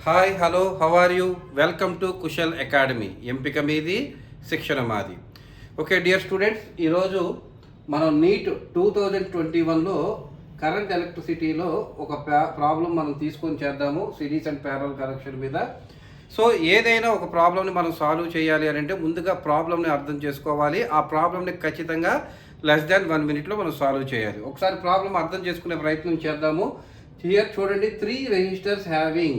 Hi hello how are you welcome to Kushal academy. ఎంపిక మీది శిక్షణ మాది. ఓకే డియర్ స్టూడెంట్స్, ఈరోజు మనం నీట్ 2021లో కరెంట్ ఎలక్ట్రిసిటీలో ఒక ప్రాబ్లం మనం తీసుకొని చేద్దాము సిరీస్ అండ్ ప్యారలల్ కనెక్షన్ మీద. సో ఏదైనా ఒక ప్రాబ్లమ్ని మనం సాల్వ్ చేయాలి అని అంటే ముందుగా ప్రాబ్లమ్ని అర్థం చేసుకోవాలి. ఆ ప్రాబ్లమ్ని ఖచ్చితంగా లెస్ దాన్ 1 minute మనం సాల్వ్ చేయాలి. ఒకసారి ప్రాబ్లం అర్థం చేసుకునే ప్రయత్నం చేద్దాము. హియర్ చూడండి, 3 resistors having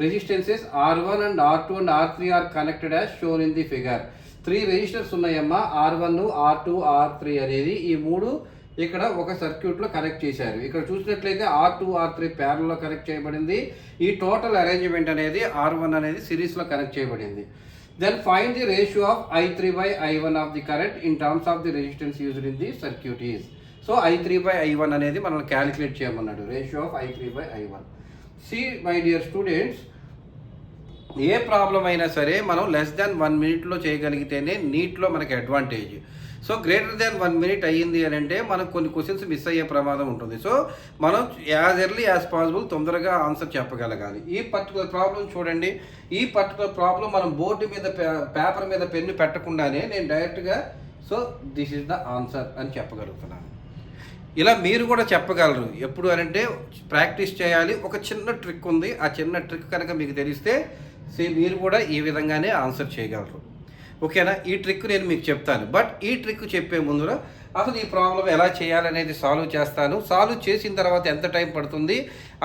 resistances R1 and R2 and R3 are connected as shown in the figure. 3 resistors ఉన్నాయమ్మా, R1, R2, R3 అనేది ఈ మూడు ఇక్కడ ఒక సర్క్యూట్లో కనెక్ట్ చేశారు. ఇక్కడ చూసినట్లయితే R2, R3 ప్యారల్లో కనెక్ట్ చేయబడింది. ఈ టోటల్ అరేంజ్మెంట్ అనేది R1 అనేది సిరీస్లో కనెక్ట్ చేయబడింది. Then find the ratio of I3/I1 of the current in terms of the resistance used in the circuit is. So I3/I1 అనేది మనం క్యాలిక్యులేట్ చేయమన్నాడు, ratio of I3/I1. See my dear students, ఏ problem అయినా సరే మనం less than 1 minute చేయగలిగితేనే నీట్లో మనకి advantage. So greater than 1 minute అయ్యింది అని అంటే మనకు కొన్ని క్వశ్చన్స్ మిస్ అయ్యే ప్రమాదం ఉంటుంది. సో మనం యాజ్ ఎర్లీ యాజ్ పాసిబుల్ తొందరగా ఆన్సర్ చెప్పగలగాలి. ఈ పర్టికులర్ ప్రాబ్లం చూడండి, ఈ పర్టికులర్ ప్రాబ్లం మనం బోర్డు మీద పేపర్ మీద పెన్ను పెట్టకుండానే నేను డైరెక్ట్గా so this is the answer అని చెప్పగలుగుతున్నాను. ఇలా మీరు కూడా చెప్పగలరు. ఎప్పుడు అనంటే ప్రాక్టీస్ చేయాలి. ఒక చిన్న ట్రిక్ ఉంది, ఆ చిన్న ట్రిక్ కనుక మీకు తెలిస్తే మీరు కూడా ఈ విధంగానే ఆన్సర్ చేయగలరు. ఓకేనా? ఈ ట్రిక్ నేను మీకు చెప్తాను. బట్ ఈ ట్రిక్ చెప్పే ముందులో అసలు ఈ ప్రాబ్లం ఎలా చేయాలనేది సాల్వ్ చేస్తాను. సాల్వ్ చేసిన తర్వాత ఎంత టైం పడుతుంది,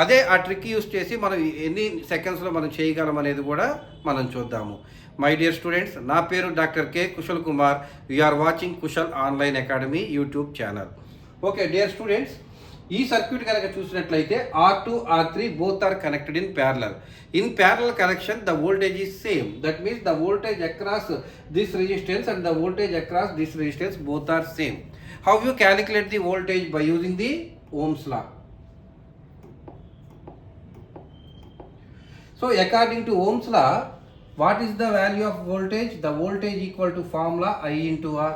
అదే ఆ ట్రిక్ యూస్ చేసి మనం ఎన్ని సెకండ్స్లో మనం చేయగలం అనేది కూడా మనం చూద్దాము. మై డియర్ స్టూడెంట్స్, నా పేరు doctor K Kushal Kumar. We're watching Kushal online academy YouTube channel. Okay dear students, ఈ సర్క్యూట్ కనుక చూసినట్లయితే R2, R3 both are connected in parallel. In parallel connection, the voltage is same. That means the voltage across this resistance and the voltage across this resistance both are same. How you calculate the voltage? By using the Ohm's law. So according to Ohm's law, what is the value of voltage? The voltage equal to formula I into R.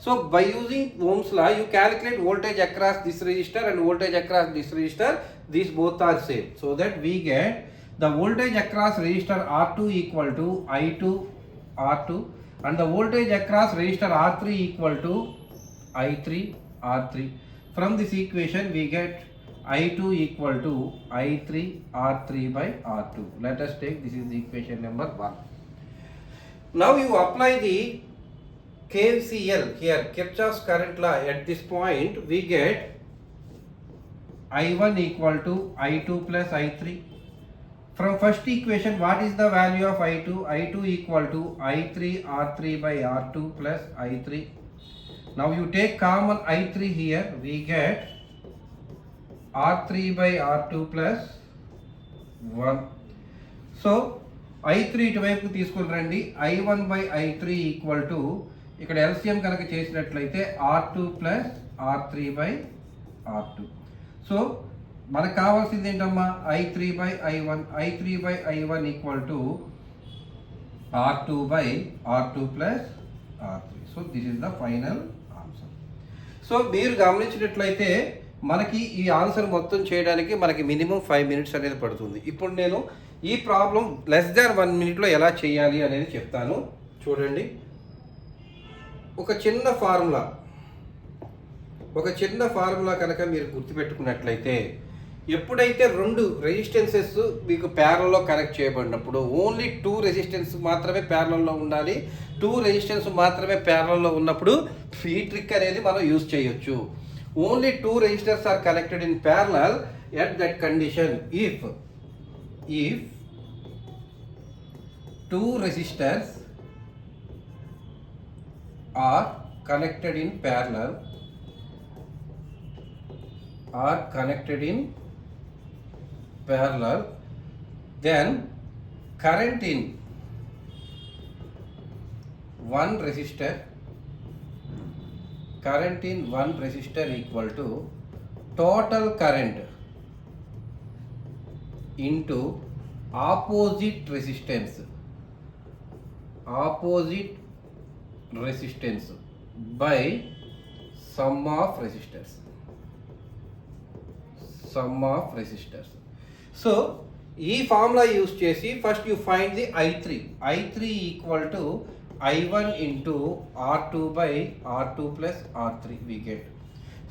So by using Ohm's law, you calculate voltage across this resistor and voltage across this resistor. These both are same. So that we get the voltage across resistor R2 equal to I2 R2 and the voltage across resistor R3 equal to I3 R3. From this equation we get I2 equal to I3 R3 by R2. Let us take, this is the equation number 1. Now you apply the KCL here, Kirchhoff's current law. At this point we get I1 equal to I2 plus I3. From first equation, what is the value of I2? I2 equal to I3 R3 by R2 plus I3. Now you take common I3 here, we get R3 by R2 plus 1. So I3 ఇటువైపు తీసుకుని రండి. I1 by I3 equal to, ఇక్కడ LCM కనుక చేసినట్లయితే R2 plus R3 by R2. So మనకు కావాల్సింది ఏంటమ్మా? I3 by I1. I3 by I1 equal to R2 by R2 plus R3. So this is the final answer. So మీరు గమనించినట్లయితే మనకి ఈ ఆన్సర్ మొత్తం చేయడానికి మనకి మినిమం 5 minutes అనేది పడుతుంది. ఇప్పుడు నేను ఈ ప్రాబ్లం లెస్ దాన్ 1 minute ఎలా చేయాలి అనేది చెప్తాను. చూడండి, ఒక చిన్న ఫార్ములా కనుక మీరు గుర్తుపెట్టుకున్నట్లయితే, ఎప్పుడైతే 2 రెసిస్టెన్సెస్ మీకు ప్యారల్లో కనెక్ట్ చేయబడినప్పుడు ఓన్లీ 2 రెసిస్టెన్స్ మాత్రమే ప్యారల్లో ఉండాలి. 2 రెసిస్టెన్స్ మాత్రమే ప్యారల్లో ఉన్నప్పుడు ఈ ట్రిక్ అనేది మనం యూజ్ చేయొచ్చు. Only 2 resistors are connected in parallel at that condition. If 2 resistors are connected in parallel, then current in one resistor equal to total current into opposite resistance by sum of resistors. So ఈ formula use చేసి first you find the I3 equal to I1 into R2 by R2 plus R3 we get.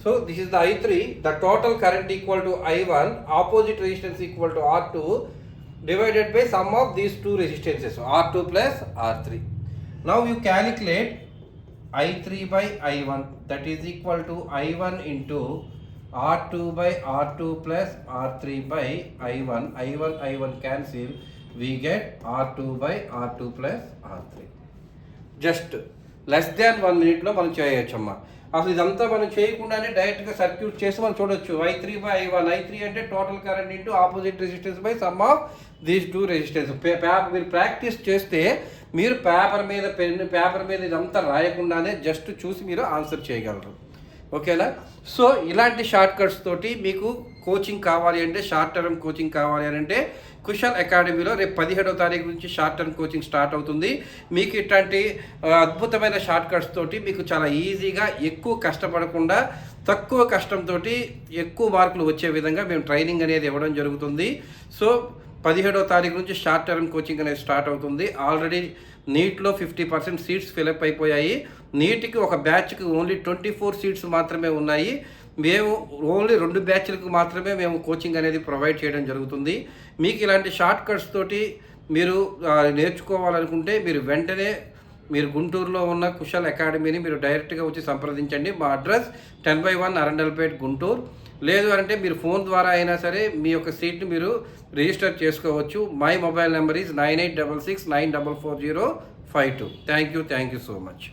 So this is the I3, the total current equal to I1, opposite resistance equal to R2 divided by sum of these two resistances, R2 plus R3. Now you calculate I3 by I1, that is equal to I1 into R2 by R2 plus R3 by I1 cancel, we get R2 by R2 plus R3. Just less than 1 minute లో మనం చేయొచ్చమ్మా. అసలు ఇదంతా మనం చేయకుండానే డైరెక్ట్గా circuit చేసి మనం చూడొచ్చు. I3 by I1, I3 అంటే total current into opposite resistance by some of these two resistance. మీరు ప్రాక్టీస్ చేస్తే మీరు పేపర్ మీద ఇదంతా రాయకుండానే జస్ట్ చూసి మీరు ఆన్సర్ చేయగలరు. ఓకేనా? సో ఇలాంటి షార్ట్ కట్స్ తోటి మీకు కోచింగ్ కావాలి అంటే, షార్ట్ టర్మ్ కోచింగ్ కావాలి అని అంటే కుశల్ అకాడమీలో రేపు 17వ తారీఖు నుంచి షార్ట్ టర్మ్ కోచింగ్ స్టార్ట్ అవుతుంది. మీకు ఇట్లాంటి అద్భుతమైన షార్ట్ కట్స్ తోటి మీకు చాలా ఈజీగా, ఎక్కువ కష్టపడకుండా, తక్కువ కష్టంతో ఎక్కువ మార్కులు వచ్చే విధంగా మేము ట్రైనింగ్ అనేది ఇవ్వడం జరుగుతుంది. సో 17వ తారీఖు నుంచి షార్ట్ టర్మ్ కోచింగ్ అనేది స్టార్ట్ అవుతుంది. ఆల్రెడీ నీట్లో 50% సీట్స్ ఫిలప్ అయిపోయాయి. నీట్కి ఒక బ్యాచ్కి ఓన్లీ 24 సీట్స్ మాత్రమే ఉన్నాయి. మేము ఓన్లీ 2 బ్యాచ్లకు మాత్రమే మేము కోచింగ్ అనేది ప్రొవైడ్ చేయడం జరుగుతుంది. మీకు ఇలాంటి షార్ట్ కట్స్ తోటి మీరు నేర్చుకోవాలనుకుంటే మీరు వెంటనే మీరు గుంటూరులో ఉన్న కుశల్ అకాడమీని మీరు డైరెక్ట్గా వచ్చి సంప్రదించండి. మా అడ్రస్ 10/1 అరండల్పేట్ గుంటూరు. లేదు అంటే మీరు ఫోన్ ద్వారా అయినా సరే మీ యొక్క సీట్ని మీరు రిజిస్టర్ చేసుకోవచ్చు. My mobile number is 9866944052. Thank you so much.